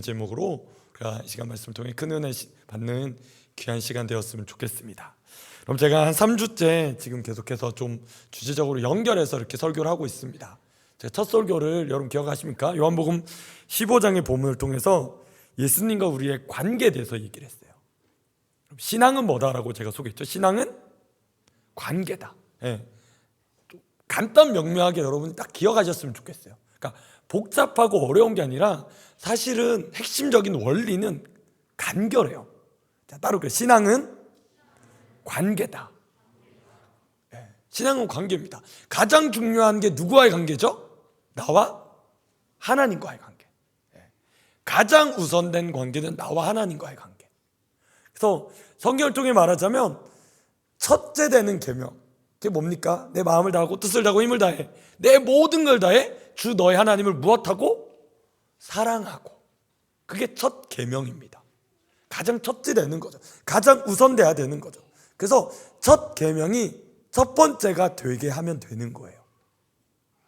제목으로 우리가 이 시간 말씀을 통해 큰 은혜 받는 귀한 시간 되었으면 좋겠습니다. 그럼 제가 한 3주째 지금 계속해서 좀 주제적으로 연결해서 이렇게 설교를 하고 있습니다. 제가 첫 설교를 여러분 기억하십니까? 요한복음 15장의 본문을 통해서 예수님과 우리의 관계에 대해서 얘기를 했어요. 신앙은 뭐다라고 제가 소개했죠. 신앙은 관계다. 예. 간단 명료하게 여러분이 딱 기억하셨으면 좋겠어요. 그러니까 복잡하고 어려운 게 아니라 사실은 핵심적인 원리는 간결해요. 자, 따로 그래요. 신앙은 관계다. 예. 신앙은 관계입니다. 가장 중요한 게 누구와의 관계죠? 나와 하나님과의 관계. 예. 가장 우선된 관계는 나와 하나님과의 관계. 그래서 성경을 통해 말하자면 첫째 되는 계명, 그게 뭡니까? 내 마음을 다하고 뜻을 다하고 힘을 다해 내 모든 걸 다해 주 너의 하나님을 무엇하고? 사랑하고. 그게 첫 계명입니다. 가장 첫째 되는 거죠. 가장 우선돼야 되는 거죠. 그래서 첫 계명이 첫 번째가 되게 하면 되는 거예요.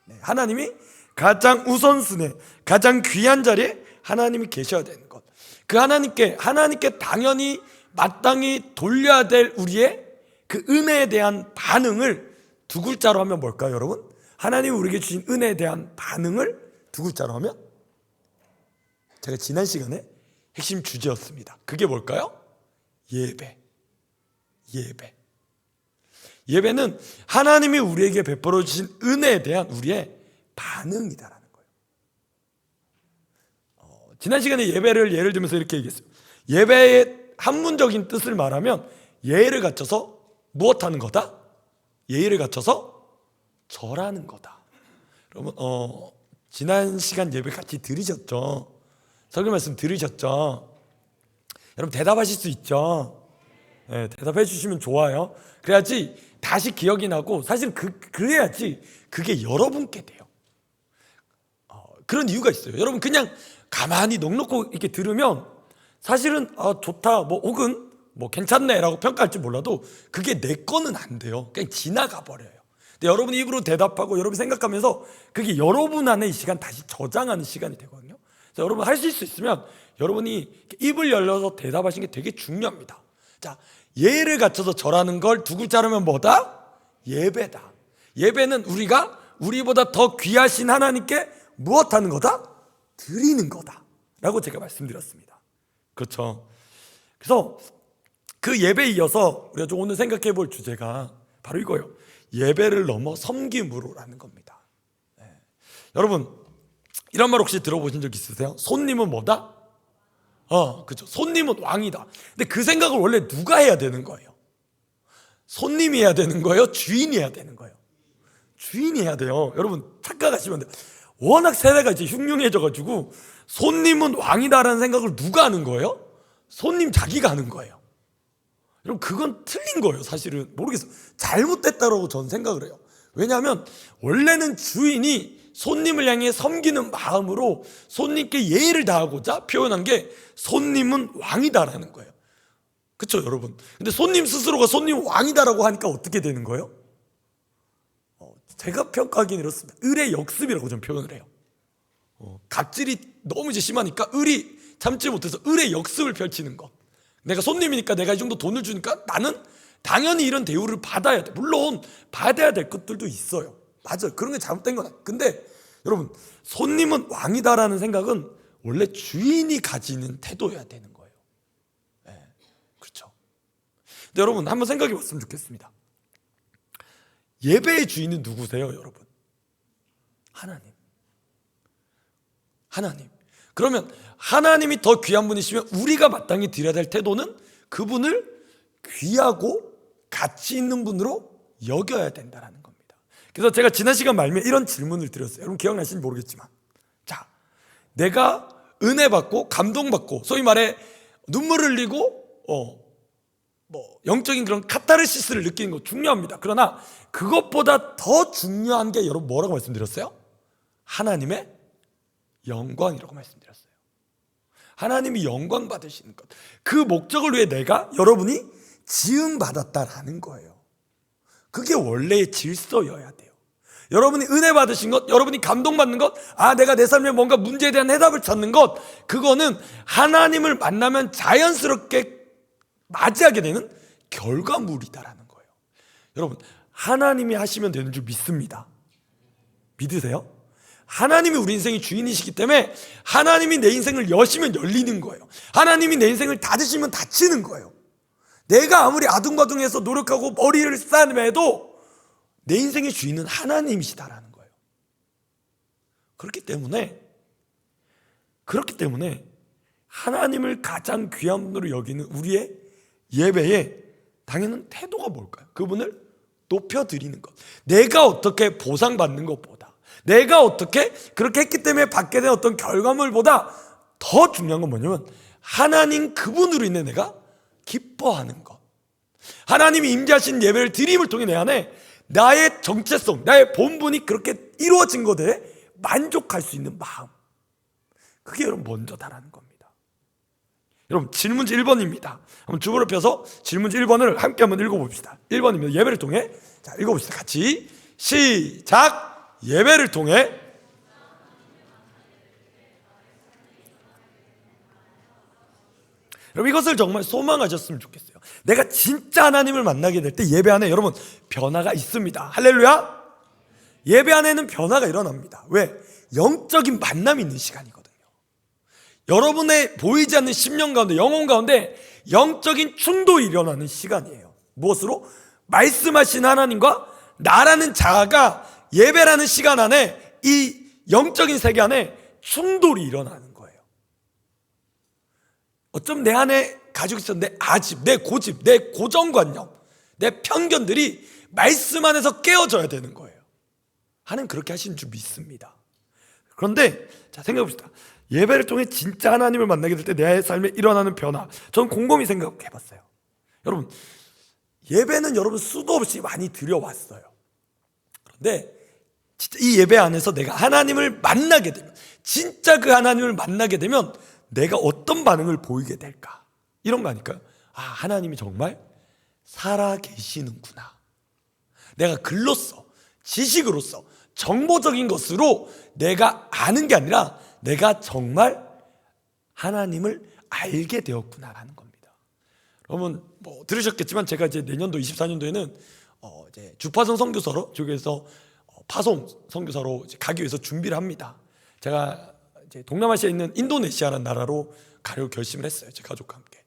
네, 하나님이 가장 우선순위, 가장 귀한 자리에 하나님이 계셔야 되는 것. 그 하나님께 당연히 마땅히 돌려야 될 우리의 그 은혜에 대한 반응을 두 글자로 하면 뭘까요, 여러분? 하나님이 우리에게 주신 은혜에 대한 반응을 두 글자로 하면, 제가 지난 시간에 핵심 주제였습니다. 그게 뭘까요? 예배. 예배는 하나님이 우리에게 베풀어 주신 은혜에 대한 우리의 반응이다라는 거예요. 지난 시간에 예배를 예를 들면서 이렇게 얘기했어요. 예배의 학문적인 뜻을 말하면 예를 갖춰서 무엇하는 거다? 예의를 갖춰서 절하는 거다. 여러분, 지난 시간 예배 같이 들으셨죠? 설교 말씀 들으셨죠? 여러분 대답하실 수 있죠? 네, 대답해 주시면 좋아요. 그래야지 다시 기억이 나고, 사실은 그래야지 그게 여러분께 돼요. 그런 이유가 있어요. 여러분 그냥 가만히 넋놓고 이렇게 들으면 사실은 좋다 혹은 괜찮네 라고 평가할지 몰라도 그게 내 거는 안 돼요. 그냥 지나가 버려요. 근데 여러분이 입으로 대답하고 여러분 생각하면서 그게 여러분 안에 이 시간 다시 저장하는 시간이 되거든요. 그래서 여러분 하실 수 있으면 여러분이 입을 열려서 대답하시는 게 되게 중요합니다. 자, 예를 갖춰서 절하는 걸 두 글자로 하면 뭐다? 예배다. 예배는 우리보다 더 귀하신 하나님께 무엇하는 거다? 드리는 거다 라고 제가 말씀드렸습니다. 그렇죠. 그래서 그 예배에 이어서 우리가 좀 오늘 생각해 볼 주제가 바로 이거예요. 예배를 넘어 섬김으로라는 겁니다. 네. 여러분 이런 말 혹시 들어보신 적 있으세요? 손님은 뭐다? 그렇죠. 손님은 왕이다. 근데 그 생각을 원래 누가 해야 되는 거예요? 손님이 해야 되는 거예요? 주인이 해야 되는 거예요? 주인이 해야 돼요. 여러분 착각하시면 돼요. 워낙 세대가 이제 흉흉해져가지고 손님은 왕이다라는 생각을 누가 하는 거예요? 손님 자기가 하는 거예요. 여러분 그건 틀린 거예요. 사실은 모르겠어요. 잘못됐다고 저는 생각을 해요. 왜냐하면 원래는 주인이 손님을 향해 섬기는 마음으로 손님께 예의를 다하고자 표현한 게 손님은 왕이다라는 거예요. 그렇죠, 여러분? 근데 손님 스스로가 손님 왕이다라고 하니까 어떻게 되는 거예요? 제가 평가하기는 이렇습니다. 을의 역습이라고 좀 표현을 해요. 갑질이 너무 이제 심하니까 을이 참지 못해서 을의 역습을 펼치는 것. 내가 손님이니까 내가 이 정도 돈을 주니까 나는 당연히 이런 대우를 받아야 돼. 물론 받아야 될 것들도 있어요. 맞아요. 그런 게 잘못된 건 아니에요. 근데 여러분 손님은 왕이다라는 생각은 원래 주인이 가지는 태도여야 되는 거예요. 네, 그렇죠. 근데 여러분 한번 생각해 봤으면 좋겠습니다. 예배의 주인은 누구세요, 여러분? 하나님. 그러면 하나님이 더 귀한 분이시면 우리가 마땅히 드려야 될 태도는 그분을 귀하고 가치 있는 분으로 여겨야 된다는 겁니다. 그래서 제가 지난 시간 말미에 이런 질문을 드렸어요. 여러분 기억나시는지 모르겠지만, 자, 내가 은혜 받고 감동받고 소위 말해 눈물 흘리고 영적인 그런 카타르시스를 느끼는 거 중요합니다. 그러나 그것보다 더 중요한 게 여러분 뭐라고 말씀드렸어요? 하나님의 영광이라고 말씀드렸어요. 하나님이 영광 받으시는 것, 그 목적을 위해 여러분이 지음 받았다라는 거예요. 그게 원래의 질서여야 돼요. 여러분이 은혜 받으신 것, 여러분이 감동받는 것, 내가 내 삶에 뭔가 문제에 대한 해답을 찾는 것, 그거는 하나님을 만나면 자연스럽게 맞이하게 되는 결과물이다라는 거예요. 여러분, 하나님이 하시면 되는 줄 믿습니다. 믿으세요? 하나님이 우리 인생의 주인이시기 때문에 하나님이 내 인생을 여시면 열리는 거예요. 하나님이 내 인생을 닫으시면 닫히는 거예요. 내가 아무리 아둥바둥해서 노력하고 머리를 싸매도 내 인생의 주인은 하나님이시다라는 거예요. 그렇기 때문에 하나님을 가장 귀한 분으로 여기는 우리의 예배에 당연한 태도가 뭘까요? 그분을 높여드리는 것. 내가 어떻게 보상받는 것보다, 내가 어떻게 그렇게 했기 때문에 받게 된 어떤 결과물보다 더 중요한 건 뭐냐면 하나님 그분으로 인해 내가 기뻐하는 것. 하나님이 임재하신 예배를 드림을 통해 내 안에 나의 정체성, 나의 본분이 그렇게 이루어진 것에 만족할 수 있는 마음, 그게 여러분 먼저다라는 겁니다. 여러분, 질문지 1번입니다 한번 주보를 펴서 질문지 1번을 함께 한번 읽어봅시다. 1번입니다 예배를 통해. 자, 읽어봅시다. 같이 시작. 예배를 통해 여러분, 이것을 정말 소망하셨으면 좋겠어요. 내가 진짜 하나님을 만나게 될 때 예배 안에 여러분 변화가 있습니다. 할렐루야. 예배 안에는 변화가 일어납니다. 왜? 영적인 만남이 있는 시간이거든요. 여러분의 보이지 않는 심령 가운데, 영혼 가운데 영적인 충돌이 일어나는 시간이에요. 무엇으로? 말씀하신 하나님과 나라는 자아가 예배라는 시간 안에, 이 영적인 세계 안에 충돌이 일어나는 거예요. 어쩜 내 안에 가지고 있었던 내 아집, 내 고집, 내 고정관념, 내 편견들이 말씀 안에서 깨어져야 되는 거예요. 하나님 그렇게 하시는 줄 믿습니다. 그런데 자, 생각해봅시다. 예배를 통해 진짜 하나님을 만나게 될 때 내 삶에 일어나는 변화, 저는 곰곰이 생각해봤어요. 여러분, 예배는 여러분 수도 없이 많이 드려왔어요. 그런데 진짜 이 예배 안에서 내가 하나님을 만나게 되면, 진짜 그 하나님을 만나게 되면 내가 어떤 반응을 보이게 될까? 이런 거 아닐까요? 하나님이 정말 살아 계시는구나. 내가 글로써, 지식으로서, 정보적인 것으로 내가 아는 게 아니라 내가 정말 하나님을 알게 되었구나라는 겁니다. 여러분 들으셨겠지만 제가 이제 내년도 24년도에는 이제 주파성 선교사로 쪽에서 파송 선교사로 가기 위해서 준비를 합니다. 제가 이제 동남아시아에 있는 인도네시아라는 나라로 가려고 결심을 했어요. 제 가족과 함께.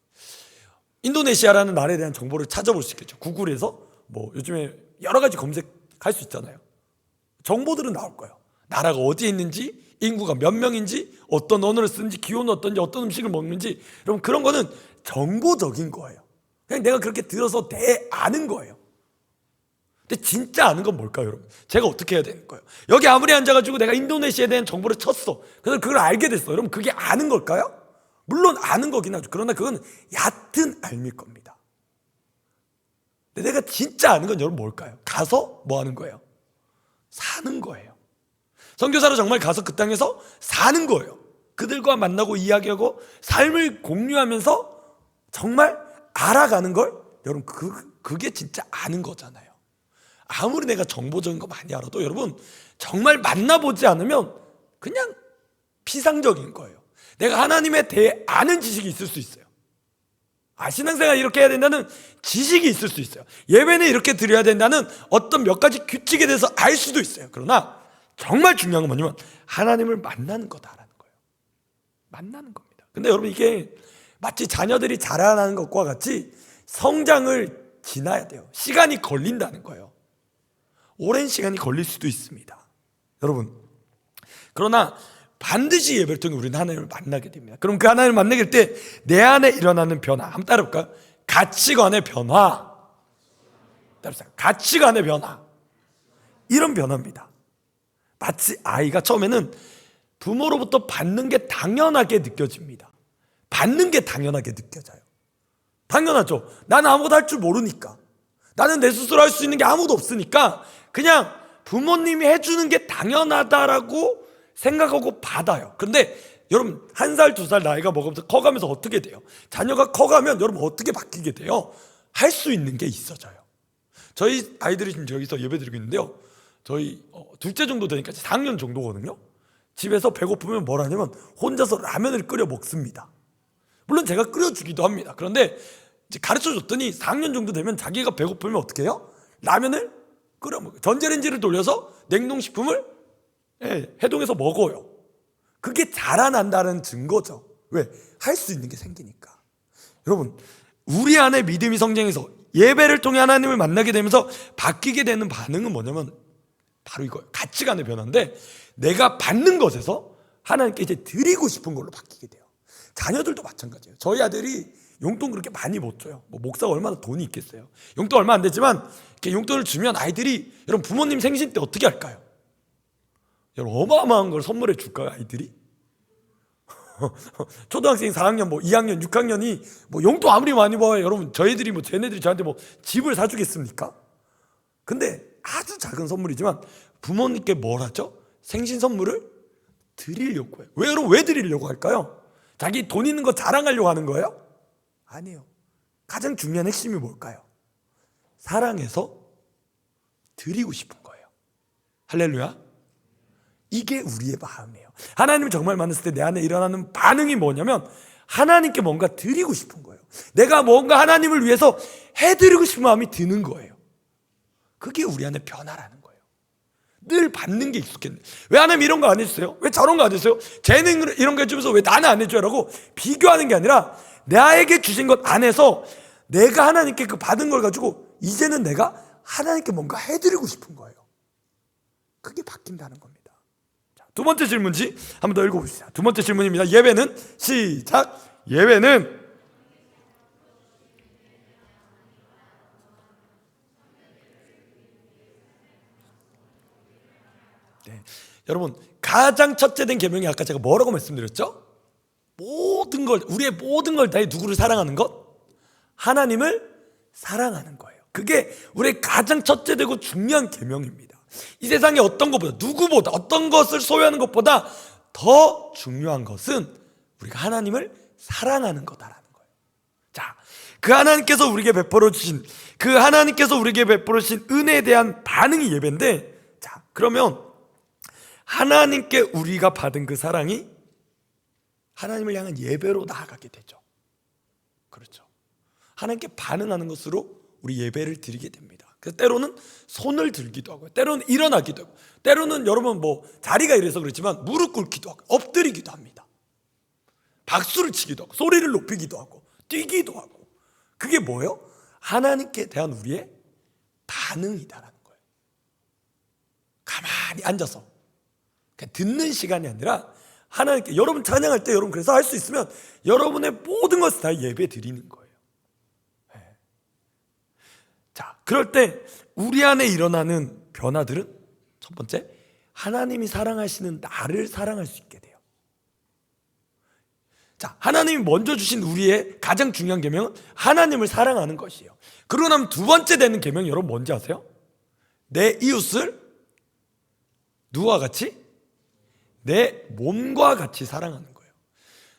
인도네시아라는 나라에 대한 정보를 찾아볼 수 있겠죠. 구글에서 요즘에 여러 가지 검색할 수 있잖아요. 정보들은 나올 거예요. 나라가 어디에 있는지, 인구가 몇 명인지, 어떤 언어를 쓰는지, 기온은 어떤지, 어떤 음식을 먹는지, 여러분 그런 거는 정보적인 거예요. 그냥 내가 그렇게 들어서 아는 거예요. 근데 진짜 아는 건 뭘까요, 여러분? 제가 어떻게 해야 되는 거예요? 여기 아무리 앉아가지고 내가 인도네시아에 대한 정보를 쳤어. 그래서 그걸 알게 됐어. 여러분 그게 아는 걸까요? 물론 아는 거긴 하죠. 그러나 그건 얕은 알미일 겁니다. 근데 내가 진짜 아는 건 여러분 뭘까요? 가서 뭐 하는 거예요? 사는 거예요. 선교사로 정말 가서 그 땅에서 사는 거예요. 그들과 만나고 이야기하고 삶을 공유하면서 정말 알아가는 걸, 여러분 그게 진짜 아는 거잖아요. 아무리 내가 정보적인 거 많이 알아도 여러분 정말 만나보지 않으면 그냥 피상적인 거예요. 내가 하나님에 대해 아는 지식이 있을 수 있어요. 신앙생활 이렇게 해야 된다는 지식이 있을 수 있어요. 예배는 이렇게 드려야 된다는 어떤 몇 가지 규칙에 대해서 알 수도 있어요. 그러나 정말 중요한 건 뭐냐면 하나님을 만나는 거다라는 거예요. 만나는 겁니다. 근데 여러분 이게 마치 자녀들이 자라나는 것과 같이 성장을 지나야 돼요. 시간이 걸린다는 거예요. 오랜 시간이 걸릴 수도 있습니다. 여러분, 그러나 반드시 예배를 통해 우리는 하나님을 만나게 됩니다. 그럼 그 하나님을 만나게 될 때 내 안에 일어나는 변화, 한번 따라볼까요? 가치관의 변화. 따라합시다. 가치관의 변화. 이런 변화입니다. 마치 아이가 처음에는 부모로부터 받는 게 당연하게 느껴집니다. 받는 게 당연하게 느껴져요. 당연하죠. 나는 아무것도 할 줄 모르니까, 나는 내 스스로 할 수 있는 게 아무도 없으니까 그냥 부모님이 해주는 게 당연하다라고 생각하고 받아요. 근데 여러분 1살, 2살 나이가 먹으면서 커가면서 어떻게 돼요? 자녀가 커가면 여러분 어떻게 바뀌게 돼요? 할 수 있는 게 있어져요. 저희 아이들이 지금 여기서 예배드리고 있는데요, 저희 둘째 정도 되니까 4학년 정도거든요. 집에서 배고프면 뭘 하냐면 혼자서 라면을 끓여 먹습니다. 물론 제가 끓여주기도 합니다. 그런데 이제 가르쳐줬더니 4학년 정도 되면 자기가 배고프면 어떻게 해요? 라면을 끓여 먹어요. 전자레인지를 돌려서 냉동식품을 해동해서 먹어요. 그게 자라난다는 증거죠. 왜? 할 수 있는 게 생기니까. 여러분, 우리 안에 믿음이 성장해서 예배를 통해 하나님을 만나게 되면서 바뀌게 되는 반응은 뭐냐면 바로 이거예요. 가치관의 변화인데, 내가 받는 것에서 하나님께 이제 드리고 싶은 걸로 바뀌게 돼요. 자녀들도 마찬가지예요. 저희 아들이 용돈 그렇게 많이 못 줘요. 뭐 목사가 얼마나 돈이 있겠어요. 용돈 얼마 안 되지만 이렇게 용돈을 주면 아이들이, 여러분 부모님 생신 때 어떻게 할까요? 여러분 어마어마한 걸 선물해 줄까요, 아이들이? 초등학생 4학년, 뭐 2학년, 6학년이 뭐 용돈 아무리 많이 벌어요. 여러분 저희들이 뭐 쟤네들이 저한테 뭐 집을 사주겠습니까? 근데 아주 작은 선물이지만 부모님께 뭘 하죠? 생신 선물을 드리려고 해요. 왜, 여러분 왜 드리려고 할까요? 자기 돈 있는 거 자랑하려고 하는 거예요? 아니에요. 가장 중요한 핵심이 뭘까요? 사랑해서 드리고 싶은 거예요. 할렐루야. 이게 우리의 마음이에요. 하나님을 정말 만났을 때 내 안에 일어나는 반응이 뭐냐면 하나님께 뭔가 드리고 싶은 거예요. 내가 뭔가 하나님을 위해서 해드리고 싶은 마음이 드는 거예요. 그게 우리 안에 변화라는 거예요. 늘 받는 게 익숙했네. 왜 하나님 이런 거 안 해주세요? 왜 저런 거 안 해주세요? 쟤는 이런 거 해주면서 왜 나는 안 해줘요? 라고 비교하는 게 아니라 나에게 주신 것 안에서 내가 하나님께 그 받은 걸 가지고 이제는 내가 하나님께 뭔가 해드리고 싶은 거예요. 그게 바뀐다는 겁니다. 자, 두 번째 질문지 한번 더 읽어봅시다. 두 번째 질문입니다. 예배는 시작. 예배는 여러분 가장 첫째 된 계명이 아까 제가 뭐라고 말씀드렸죠? 모든 걸, 우리의 모든 걸 다해 누구를 사랑하는 것? 하나님을 사랑하는 거예요. 그게 우리의 가장 첫째 되고 중요한 계명입니다. 이 세상에 어떤 것보다, 누구보다, 어떤 것을 소유하는 것보다 더 중요한 것은 우리가 하나님을 사랑하는 거다라는 거예요. 자, 그 하나님께서 우리에게 베풀어 주신, 그 하나님께서 우리에게 베풀어 주신 은혜에 대한 반응이 예배인데, 자, 그러면 하나님께 우리가 받은 그 사랑이 하나님을 향한 예배로 나아가게 되죠. 그렇죠. 하나님께 반응하는 것으로 우리 예배를 드리게 됩니다. 그래서 때로는 손을 들기도 하고, 때로는 일어나기도 하고, 때로는 여러분 뭐 자리가 이래서 그렇지만 무릎 꿇기도 하고, 엎드리기도 합니다. 박수를 치기도 하고, 소리를 높이기도 하고, 뛰기도 하고. 그게 뭐예요? 하나님께 대한 우리의 반응이다라는 거예요. 가만히 앉아서 그냥 듣는 시간이 아니라 하나님께, 여러분 찬양할 때 여러분 그래서 할 수 있으면 여러분의 모든 것을 다 예배 드리는 거예요. 네. 자, 그럴 때 우리 안에 일어나는 변화들은 첫 번째, 하나님이 사랑하시는 나를 사랑할 수 있게 돼요. 자, 하나님이 먼저 주신 우리의 가장 중요한 계명은 하나님을 사랑하는 것이에요. 그러고 나면 두 번째 되는 계명이 여러분 뭔지 아세요? 내 이웃을 누구와 같이? 내 몸과 같이 사랑하는 거예요.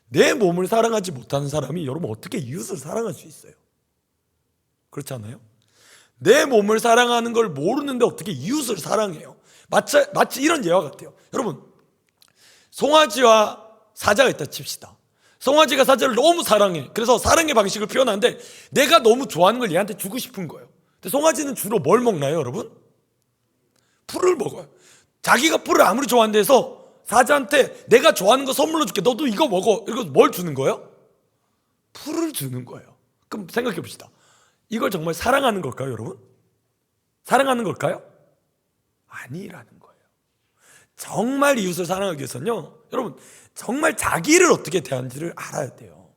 내 몸을 사랑하지 못하는 사람이 여러분 어떻게 이웃을 사랑할 수 있어요? 그렇지 않아요? 내 몸을 사랑하는 걸 모르는데 어떻게 이웃을 사랑해요? 마치 이런 예와 같아요. 여러분, 송아지와 사자가 있다 칩시다. 송아지가 사자를 너무 사랑해. 그래서 사랑의 방식을 표현하는데 내가 너무 좋아하는 걸 얘한테 주고 싶은 거예요. 근데 송아지는 주로 뭘 먹나요, 여러분? 풀을 먹어요. 자기가 풀을 아무리 좋아한다 해서 사자한테 내가 좋아하는 거 선물로 줄게, 너도 이거 먹어, 이거 뭘 주는 거예요? 풀을 주는 거예요. 그럼 생각해 봅시다. 이걸 정말 사랑하는 걸까요, 여러분? 사랑하는 걸까요? 아니라는 거예요. 정말 이웃을 사랑하기 위해서는요, 여러분 정말 자기를 어떻게 대하는지를 알아야 돼요.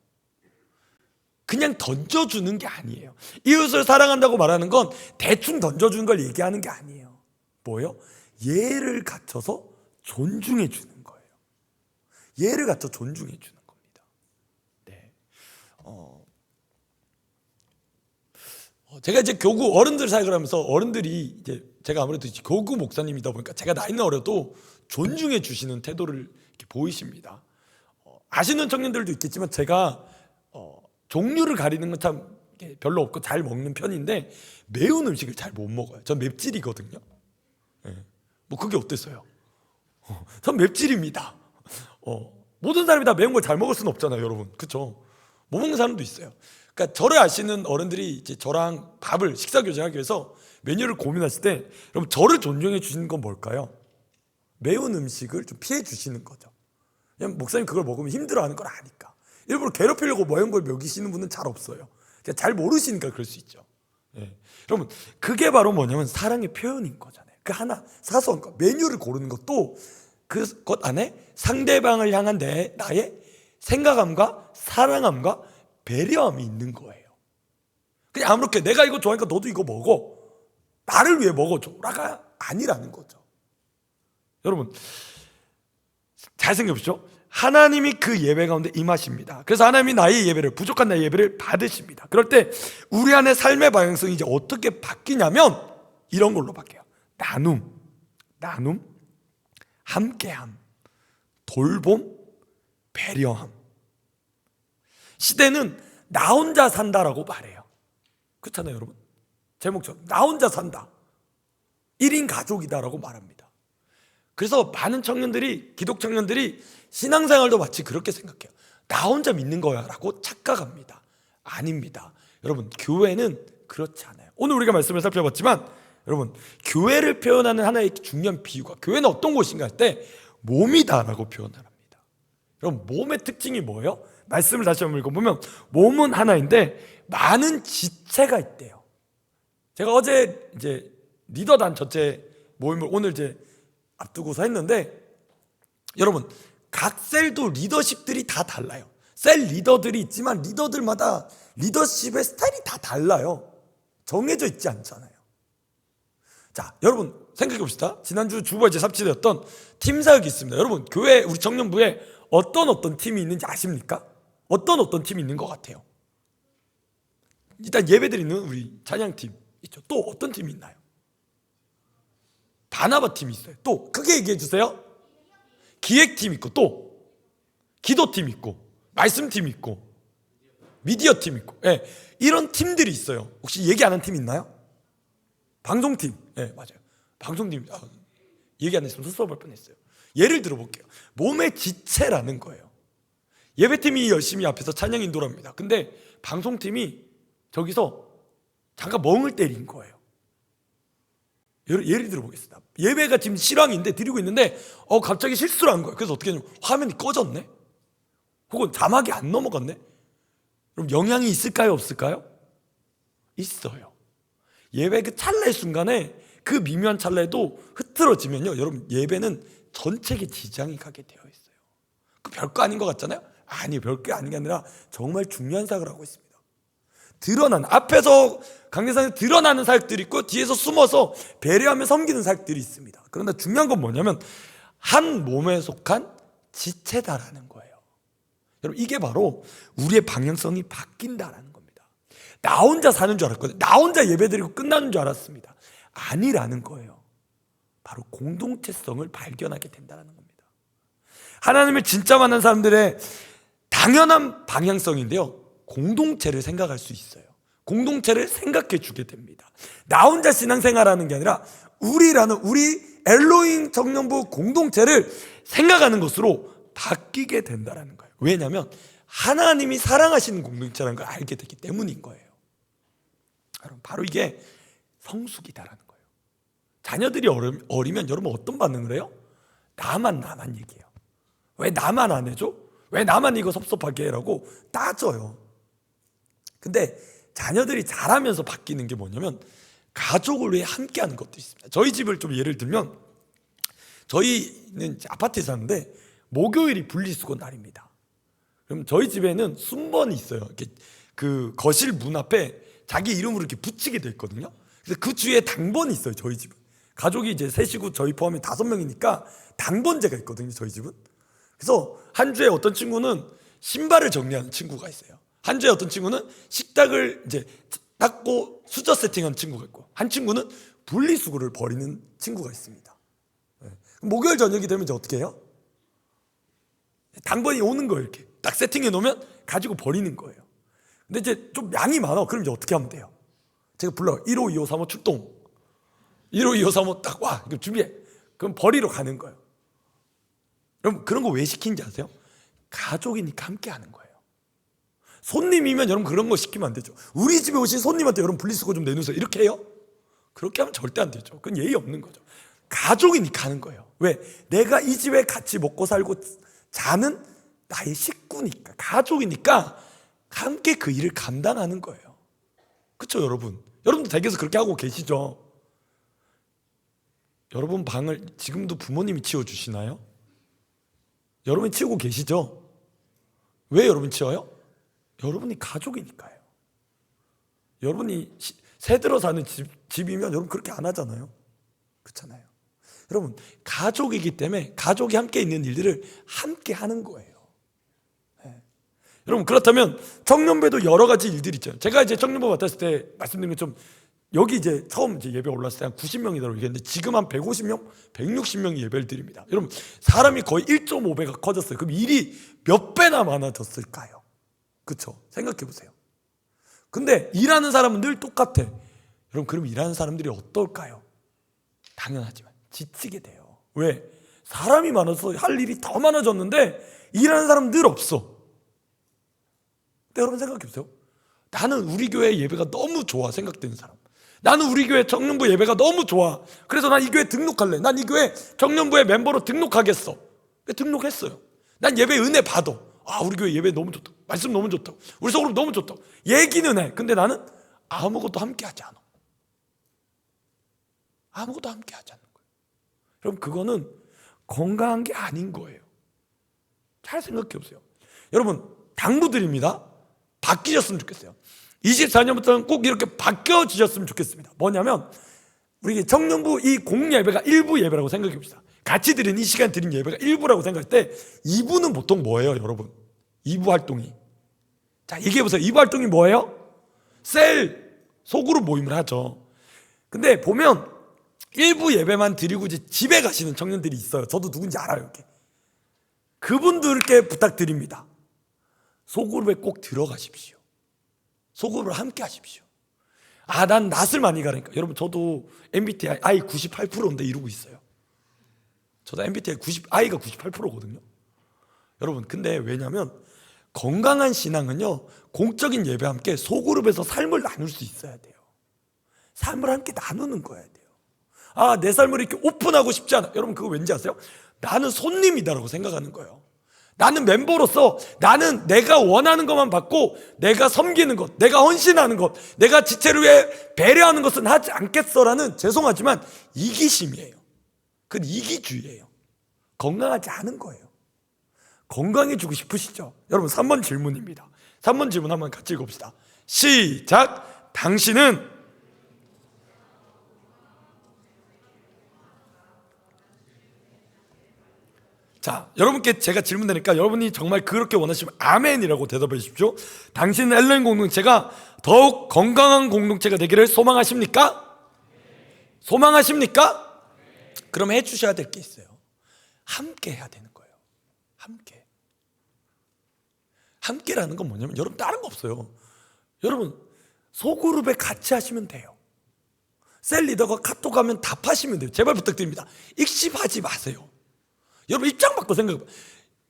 그냥 던져주는 게 아니에요. 이웃을 사랑한다고 말하는 건 대충 던져주는 걸 얘기하는 게 아니에요. 뭐예요? 예를 갖춰서 존중해 주는 거예요. 예를 갖춰 존중해 주는 겁니다. 네. 제가 이제 교구 어른들 사역을 하면서 어른들이 이제 제가 아무래도 교구 목사님이다 보니까 제가 나이는 어려도 존중해 주시는 태도를 이렇게 보이십니다. 아시는 청년들도 있겠지만 제가 종류를 가리는 건 참 별로 없고 잘 먹는 편인데 매운 음식을 잘 못 먹어요. 전 맵찔이거든요. 네. 뭐 그게 어땠어요? 전 맵찔입니다. 모든 사람이 다 매운 걸 잘 먹을 수는 없잖아요, 여러분. 그렇죠? 못 먹는 사람도 있어요. 그러니까 저를 아시는 어른들이 이제 저랑 밥을 식사 교제하기 위해서 메뉴를 고민하실 때 여러분 저를 존중해 주시는 건 뭘까요? 매운 음식을 좀 피해 주시는 거죠. 그냥 목사님 그걸 먹으면 힘들어하는 걸 아니까. 일부러 괴롭히려고 매운 걸 먹이시는 분은 잘 없어요. 그냥 잘 모르시니까 그럴 수 있죠. 예. 여러분 그게 바로 뭐냐면 사랑의 표현인 거잖아요. 그 하나 사소한 거 메뉴를 고르는 것도 그것 안에 상대방을 향한 나의 생각함과 사랑함과 배려함이 있는 거예요. 그냥 아무렇게 내가 이거 좋아하니까 너도 이거 먹어, 나를 위해 먹어줘라가 아니라는 거죠. 여러분 잘 생각해보시죠. 하나님이 그 예배 가운데 임하십니다. 그래서 하나님이 나의 예배를, 부족한 나의 예배를 받으십니다. 그럴 때 우리 안에 삶의 방향성이 이제 어떻게 바뀌냐면 이런 걸로 바뀌어요. 나눔, 함께함, 돌봄, 배려함. 시대는 나 혼자 산다라고 말해요. 그렇잖아요, 여러분. 제목처럼 나 혼자 산다, 1인 가족이다라고 말합니다. 그래서 많은 청년들이, 기독 청년들이 신앙생활도 마치 그렇게 생각해요. 나 혼자 믿는 거야 라고 착각합니다. 아닙니다. 여러분 교회는 그렇지 않아요. 오늘 우리가 말씀을 살펴봤지만 여러분 교회를 표현하는 하나의 중요한 비유가, 교회는 어떤 곳인가 할 때 몸이다라고 표현합니다. 여러분 몸의 특징이 뭐예요? 말씀을 다시 한번 읽어보면 몸은 하나인데 많은 지체가 있대요. 제가 어제 이제 리더단 전체 모임을 오늘 이제 앞두고서 했는데 여러분 각 셀도 리더십들이 다 달라요. 셀 리더들이 있지만 리더들마다 리더십의 스타일이 다 달라요. 정해져 있지 않잖아요. 자, 여러분 생각해 봅시다. 지난주 주보제 삽질되었던 팀 사역이 있습니다. 여러분 교회 우리 청년부에 어떤 팀이 있는지 아십니까? 어떤 팀이 있는 것 같아요? 일단 예배드리는 우리 찬양팀 있죠. 또 어떤 팀이 있나요? 바나바 팀이 있어요. 또 크게 얘기해 주세요. 기획팀 있고, 또 기도팀 있고, 말씀팀 있고, 미디어팀 있고, 예, 이런 팀들이 있어요. 혹시 얘기 안 한 팀 있나요? 방송팀, 예, 맞아요. 방송팀, 얘기 안 했으면 섭섭할 뻔했어요. 예를 들어볼게요. 몸의 지체라는 거예요. 예배팀이 열심히 앞에서 찬양 인도를 합니다. 근데 방송팀이 저기서 잠깐 멍을 때린 거예요. 예를 들어보겠습니다. 예배가 지금 실황인데 드리고 있는데 갑자기 실수를 한 거예요. 그래서 어떻게 하냐면 화면이 꺼졌네, 혹은 자막이 안 넘어갔네. 그럼 영향이 있을까요, 없을까요? 있어요. 예배 그 찰나의 순간에, 그 미묘한 찰나에도 흐트러지면요 여러분 예배는 전체에 지장이 가게 되어 있어요. 그 별거 아닌 것 같잖아요. 아니, 별거 아닌 게 아니라 정말 중요한 사역을 하고 있습니다. 앞에서 강대상에서 드러나는 사역들이 있고 뒤에서 숨어서 배려하며 섬기는 사역들이 있습니다. 그러나 중요한 건 뭐냐면 한 몸에 속한 지체다라는 거예요. 여러분 이게 바로 우리의 방향성이 바뀐다라는 겁니다. 나 혼자 사는 줄 알았거든요. 나 혼자 예배드리고 끝나는 줄 알았습니다. 아니라는 거예요. 바로 공동체성을 발견하게 된다는 겁니다. 하나님을 진짜 만난 사람들의 당연한 방향성인데요, 공동체를 생각할 수 있어요. 공동체를 생각해 주게 됩니다. 나 혼자 신앙생활하는 게 아니라 우리 엘로힘 청년부 공동체를 생각하는 것으로 바뀌게 된다는 거예요. 왜냐하면 하나님이 사랑하시는 공동체라는 걸 알게 되기 때문인 거예요. 바로 이게 성숙이다라는 거예요. 자녀들이 어리면 여러분 어떤 반응을 해요? 나만 얘기해요. 왜 나만 안 해줘? 왜 나만 이거 섭섭하게 해라고 따져요. 근데 자녀들이 자라면서 바뀌는 게 뭐냐면 가족을 위해 함께하는 것도 있습니다. 저희 집을 좀 예를 들면, 저희는 아파트에 사는데 목요일이 분리수거 날입니다. 그럼 저희 집에는 순번이 있어요. 이렇게 그 거실 문 앞에 자기 이름으로 이렇게 붙이게 돼 있거든요. 그래서 그 주위에 당번이 있어요. 저희 집은 가족이 이제 셋이고 저희 포함해 5명이니까 당번제가 있거든요. 저희 집은. 그래서 한 주에 어떤 친구는 신발을 정리하는 친구가 있어요. 한 주에 어떤 친구는 식탁을 이제 닦고 수저 세팅하는 친구가 있고, 한 친구는 분리수거를 버리는 친구가 있습니다. 목요일 저녁이 되면 이제 어떻게 해요? 당번이 오는 거예요. 이렇게 딱 세팅해 놓으면 가지고 버리는 거예요. 근데 이제 좀 양이 많아. 그럼 이제 어떻게 하면 돼요? 제가 불러요. 1호, 2호, 3호 출동. 1호, 2호, 3호 딱 와. 준비해. 그럼 버리러 가는 거예요. 여러분 그런 거 왜 시키는지 아세요? 가족이니까 함께 하는 거예요. 손님이면 여러분 그런 거 시키면 안 되죠. 우리 집에 오신 손님한테 여러분 분리수거 좀 내놓으세요 이렇게 해요? 그렇게 하면 절대 안 되죠. 그건 예의 없는 거죠. 가족이니까 하는 거예요. 왜? 내가 이 집에 같이 먹고 살고 자는 나의 식구니까, 가족이니까 함께 그 일을 감당하는 거예요. 그렇죠 여러분? 여러분도 댁에서 그렇게 하고 계시죠? 여러분 방을 지금도 부모님이 치워주시나요? 여러분이 치우고 계시죠? 왜 여러분 치워요? 여러분이 가족이니까요. 여러분이 새 들어 사는 집이면 여러분 그렇게 안 하잖아요. 그렇잖아요. 여러분 가족이기 때문에 가족이 함께 있는 일들을 함께 하는 거예요. 네. 여러분 그렇다면 청년부에도 여러 가지 일들이 있죠. 제가 이제 청년부 맡았을 때 말씀드린 것처럼 여기 이제 처음 이제 예배 올랐을 때 한 90명이라고 얘기했는데 지금 한 150명, 160명이 예배를 드립니다. 여러분 사람이 거의 1.5배가 커졌어요. 그럼 일이 몇 배나 많아졌을까요? 그렇죠? 생각해 보세요. 근데 일하는 사람은 늘 똑같아. 여러분 그럼 일하는 사람들이 어떨까요? 당연하지만 지치게 돼요. 왜? 사람이 많아서 할 일이 더 많아졌는데 일하는 사람 늘 없어. 근데 여러분 생각해 보세요. 나는 우리 교회 예배가 너무 좋아 생각되는 사람, 나는 우리 교회 청년부 예배가 너무 좋아, 그래서 난 이 교회 등록할래, 난 이 교회 청년부의 멤버로 등록하겠어. 등록했어요. 난 예배 은혜 받아. 아 우리 교회 예배 너무 좋다, 말씀 너무 좋다, 우리 소그룹 너무 좋다 얘기는 해. 근데 나는 아무것도 함께 하지 않아. 아무것도 함께 하지 않는 거예요. 여러분 그거는 건강한 게 아닌 거예요. 잘 생각해 보세요. 여러분 당부드립니다. 바뀌셨으면 좋겠어요. 24년부터는 꼭 이렇게 바뀌어지셨으면 좋겠습니다. 뭐냐면 우리 청년부 이 공예배가 일부 예배라고 생각해 봅시다. 같이 드린 이 시간 드린 예배가 일부라고 생각할 때 2부는 보통 뭐예요 여러분? 2부 활동이, 자 얘기해 보세요. 2부 활동이 뭐예요? 셀 소그룹 모임을 하죠. 근데 보면 1부 예배만 드리고 이제 집에 가시는 청년들이 있어요. 저도 누군지 알아요. 이렇게. 그분들께 부탁드립니다. 소그룹에 꼭 들어가십시오. 소그룹을 함께 하십시오. 아, 난 낯을 많이 가니까. 여러분 저도 MBTI 98%인데 이러고 있어요. 저도 MBTI I가 98%거든요. 여러분 근데 왜냐면 건강한 신앙은요 공적인 예배와 함께 소그룹에서 삶을 나눌 수 있어야 돼요. 삶을 함께 나누는 거야 돼요. 아, 내 삶을 이렇게 오픈하고 싶지 않아. 여러분 그거 왠지 아세요? 나는 손님이다라고 생각하는 거예요. 나는 멤버로서 나는 내가 원하는 것만 받고 내가 섬기는 것, 내가 헌신하는 것, 내가 지체를 위해 배려하는 것은 하지 않겠어라는, 죄송하지만 이기심이에요. 그건 이기주의예요. 건강하지 않은 거예요. 건강해지고 싶으시죠? 여러분 3번 질문입니다. 3번 질문 한번 같이 읽어봅시다. 시작. 당신은 자, 여러분께 제가 질문 드리니까 여러분이 정말 그렇게 원하시면 아멘이라고 대답해 주십시오. 당신 엘렌 공동체가 더욱 건강한 공동체가 되기를 소망하십니까? 소망하십니까? 그럼 해 주셔야 될 게 있어요. 함께 해야 되는 거예요. 함께. 함께라는 건 뭐냐면 여러분 다른 거 없어요. 여러분 소그룹에 같이 하시면 돼요. 셀 리더가 카톡 하면 답하시면 돼요. 제발 부탁드립니다. 익십하지 마세요. 여러분 입장 바꿔 생각해봐.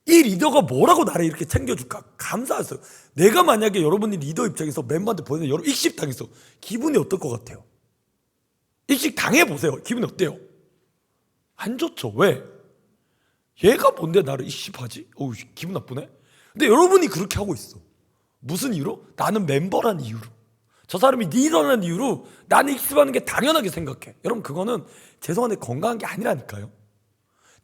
이 리더가 뭐라고 나를 이렇게 챙겨줄까? 감사하세요. 내가 만약에 여러분이 리더 입장에서 멤버한테 보내는 여러분 익십 당했어. 기분이 어떨 것 같아요? 익십 당해보세요. 기분이 어때요? 안 좋죠. 왜? 얘가 뭔데 나를 익십하지? 어우 기분 나쁘네. 근데 여러분이 그렇게 하고 있어. 무슨 이유로? 나는 멤버란 이유로, 저 사람이 리더라는 이유로 나는 익십하는 게 당연하게 생각해. 여러분 그거는 죄송한데 건강한 게 아니라니까요.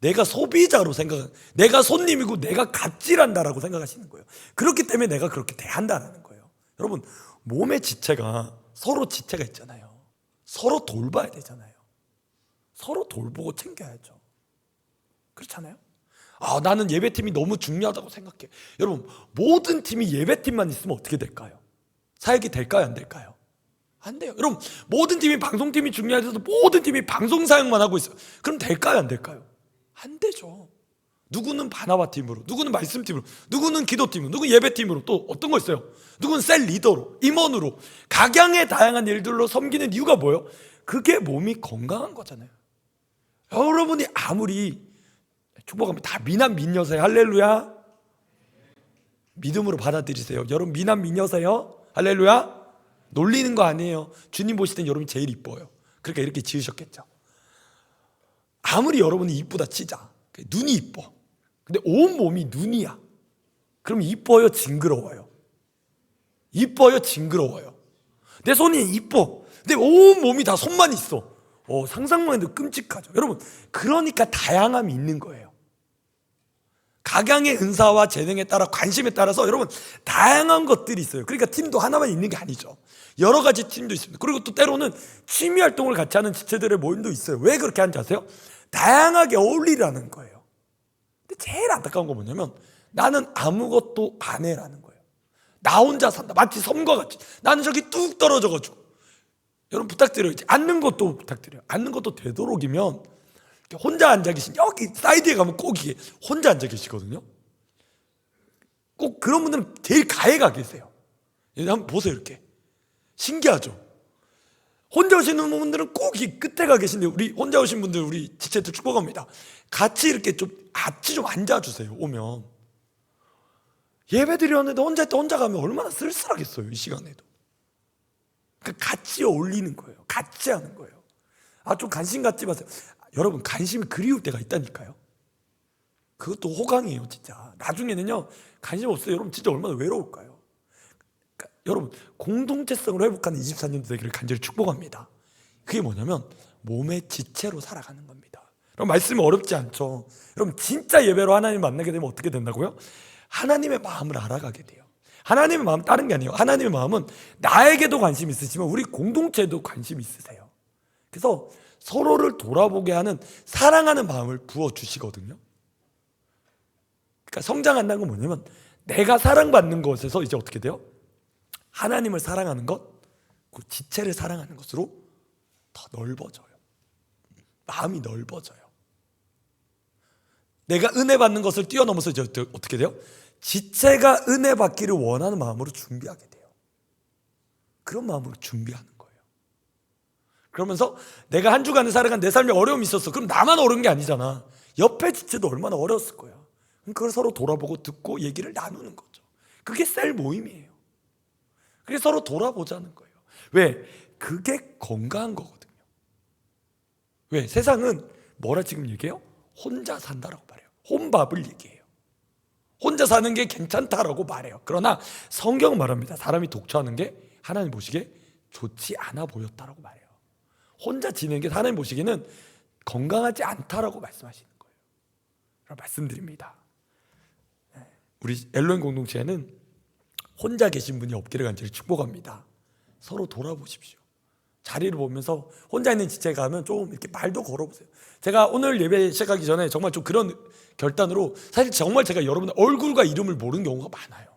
내가 소비자로 생각, 내가 손님이고 내가 갑질한다라고 생각하시는 거예요. 그렇기 때문에 내가 그렇게 대한다라는 거예요. 여러분 몸의 지체가 서로 지체가 있잖아요. 서로 돌봐야 되잖아요. 서로 돌보고 챙겨야죠. 그렇잖아요. 아, 나는 예배팀이 너무 중요하다고 생각해. 여러분 모든 팀이 예배팀만 있으면 어떻게 될까요? 사역이 될까요? 안 될까요? 안 돼요. 여러분 모든 팀이 방송팀이 중요해서 모든 팀이 방송 사역만 하고 있어요. 그럼 될까요? 안 될까요? 안 되죠. 누구는 바나바 팀으로, 누구는 말씀 팀으로, 누구는 기도 팀으로, 누구는 예배 팀으로, 또 어떤 거 있어요? 누구는 셀 리더로, 임원으로, 각양의 다양한 일들로 섬기는 이유가 뭐예요? 그게 몸이 건강한 거잖아요. 여러분이 아무리 축복하면 다 미남 미녀세요. 할렐루야. 믿음으로 받아들이세요. 여러분 미남 미녀세요. 할렐루야. 놀리는 거 아니에요. 주님 보실 땐 여러분이 제일 이뻐요. 그러니까 이렇게 지으셨겠죠. 아무리 여러분이 이쁘다 치자. 눈이 이뻐. 근데 온 몸이 눈이야. 그럼 이뻐요, 징그러워요? 이뻐요, 징그러워요? 내 손이 이뻐. 근데 온 몸이 다 손만 있어. 상상만 해도 끔찍하죠. 여러분, 그러니까 다양함이 있는 거예요. 각양의 은사와 재능에 따라, 관심에 따라서 여러분 다양한 것들이 있어요. 그러니까 팀도 하나만 있는 게 아니죠. 여러 가지 팀도 있습니다. 그리고 또 때로는 취미 활동을 같이 하는 지체들의 모임도 있어요. 왜 그렇게 하는지 아세요? 다양하게 어울리라는 거예요. 근데 제일 안타까운 건 뭐냐면 나는 아무것도 안 해라는 거예요. 나 혼자 산다. 마치 섬과 같이. 나는 저기 뚝 떨어져가지고. 여러분 부탁드려요. 앉는 것도 부탁드려요. 앉는 것도 되도록이면 혼자 앉아 계신, 여기 사이드에 가면 꼭 이게 혼자 앉아 계시거든요. 꼭 그런 분들은 제일 가에 가 계세요. 한번 보세요. 이렇게 신기하죠. 혼자 오시는 분들은 꼭 이 끝에 가 계신데, 우리 혼자 오신 분들 우리 지체들 축복합니다. 같이 이렇게 좀 같이 좀 앉아주세요. 오면 예배 드렸는데 혼자 가면 얼마나 쓸쓸하겠어요. 이 시간에도. 그러니까 같이 어울리는 거예요. 같이 하는 거예요. 좀 관심 갖지 마세요. 여러분 관심이 그리울 때가 있다니까요. 그것도 호강이에요. 진짜 나중에는요 관심 없어요. 여러분 진짜 얼마나 외로울까요? 그러니까 여러분 공동체성을 회복하는 24년도 되기를 간절히 축복합니다. 그게 뭐냐면 몸의 지체로 살아가는 겁니다. 여러분 말씀이 어렵지 않죠? 여러분 진짜 예배로 하나님 만나게 되면 어떻게 된다고요? 하나님의 마음을 알아가게 돼요. 하나님의 마음 다른 게 아니에요. 하나님의 마음은 나에게도 관심 있으시면 우리 공동체에도 관심 있으세요. 그래서 서로를 돌아보게 하는 사랑하는 마음을 부어주시거든요. 그러니까 성장한다는 건 뭐냐면 내가 사랑받는 것에서 이제 어떻게 돼요? 하나님을 사랑하는 것, 그 지체를 사랑하는 것으로 더 넓어져요. 마음이 넓어져요. 내가 은혜 받는 것을 뛰어넘어서 이제 어떻게 돼요? 지체가 은혜 받기를 원하는 마음으로 준비하게 돼요. 그런 마음으로 준비하는 거예요. 그러면서 내가 한 주간을 살아간 내 삶에 어려움이 있었어. 그럼 나만 어려운 게 아니잖아. 옆에 지체도 얼마나 어려웠을 거야. 그걸 서로 돌아보고 듣고 얘기를 나누는 거죠. 그게 셀 모임이에요. 그게 서로 돌아보자는 거예요. 왜? 그게 건강한 거거든요. 왜? 세상은 뭐라 지금 얘기해요? 혼자 산다라고 말해요. 혼밥을 얘기해요. 혼자 사는 게 괜찮다라고 말해요. 그러나 성경은 말합니다. 사람이 독처하는 게 하나님 보시기에 좋지 않아 보였다라고 말해요. 혼자 지내는 게 하나님 보시기에는 건강하지 않다라고 말씀하시는 거예요. 그럼 말씀드립니다. 우리 엘로힘 공동체에는 혼자 계신 분이 없기를 간절히 축복합니다. 서로 돌아보십시오. 자리를 보면서 혼자 있는 지체가 가면 좀 이렇게 말도 걸어보세요. 제가 오늘 예배 시작하기 전에 정말 좀 그런 결단으로, 사실 정말 제가 여러분의 얼굴과 이름을 모르는 경우가 많아요.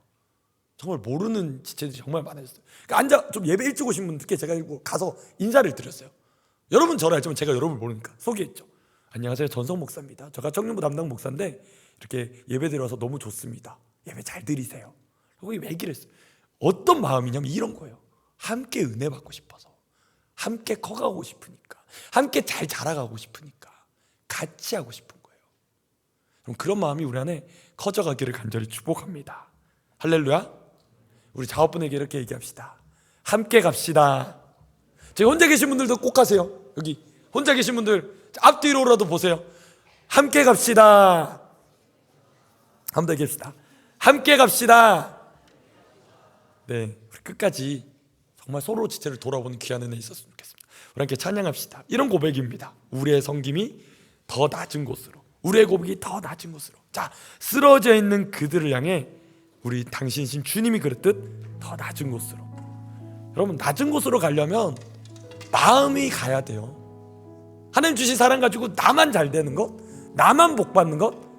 정말 모르는 지체들이 정말 많아졌어요. 그러니까 좀 예배 일찍 오신 분들께 제가 가서 인사를 드렸어요. 여러분 저를 알지만 제가 여러분을 모르니까 소개했죠. 안녕하세요, 전성 목사입니다. 제가 청년부 담당 목사인데 이렇게 예배 드려서 너무 좋습니다. 예배 잘 드리세요. 그리고 얘기를 했어요. 어떤 마음이냐면 이런 거예요. 함께 은혜 받고 싶어서, 함께 커가고 싶으니까, 함께 잘 자라가고 싶으니까 같이 하고 싶은 거예요. 그럼 그런 마음이 우리 안에 커져가기를 간절히 축복합니다. 할렐루야. 우리 자업분에게 이렇게 얘기합시다. 함께 갑시다. 저희 혼자 계신 분들도 꼭 가세요. 여기 혼자 계신 분들 앞뒤로라도 보세요. 함께 갑시다. 한번 더 얘기합시다. 함께 갑시다. 네, 우리 끝까지 정말 서로 지체를 돌아보는 귀한 은혜 있었으면 좋겠습니다. 우리 함께 찬양합시다. 이런 고백입니다. 우리의 섬김이 더 낮은 곳으로, 우리의 고백이 더 낮은 곳으로. 자, 쓰러져 있는 그들을 향해 우리 당신이신 주님이 그랬듯 더 낮은 곳으로. 여러분 낮은 곳으로 가려면 마음이 가야 돼요. 하나님 주신 사랑 가지고 나만 잘 되는 것, 나만 복 받는 것,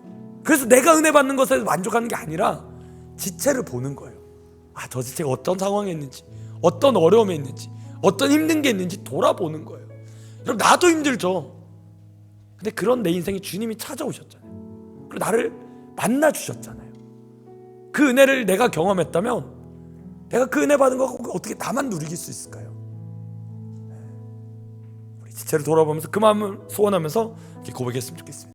그래서 내가 은혜 받는 것에 만족하는 게 아니라 지체를 보는 거예요. 저 지체가 어떤 상황에 있는지, 어떤 어려움에 있는지, 어떤 힘든 게 있는지 돌아보는 거예요. 여러분 나도 힘들죠. 근데 그런 내 인생에 주님이 찾아오셨잖아요. 그리고 나를 만나 주셨잖아요. 그 은혜를 내가 경험했다면 내가 그 은혜 받은 거 어떻게 나만 누릴 수 있을까요? 우리 죄를 돌아보면서 그 마음을 소원하면서 이렇게 고백했으면 좋겠습니다.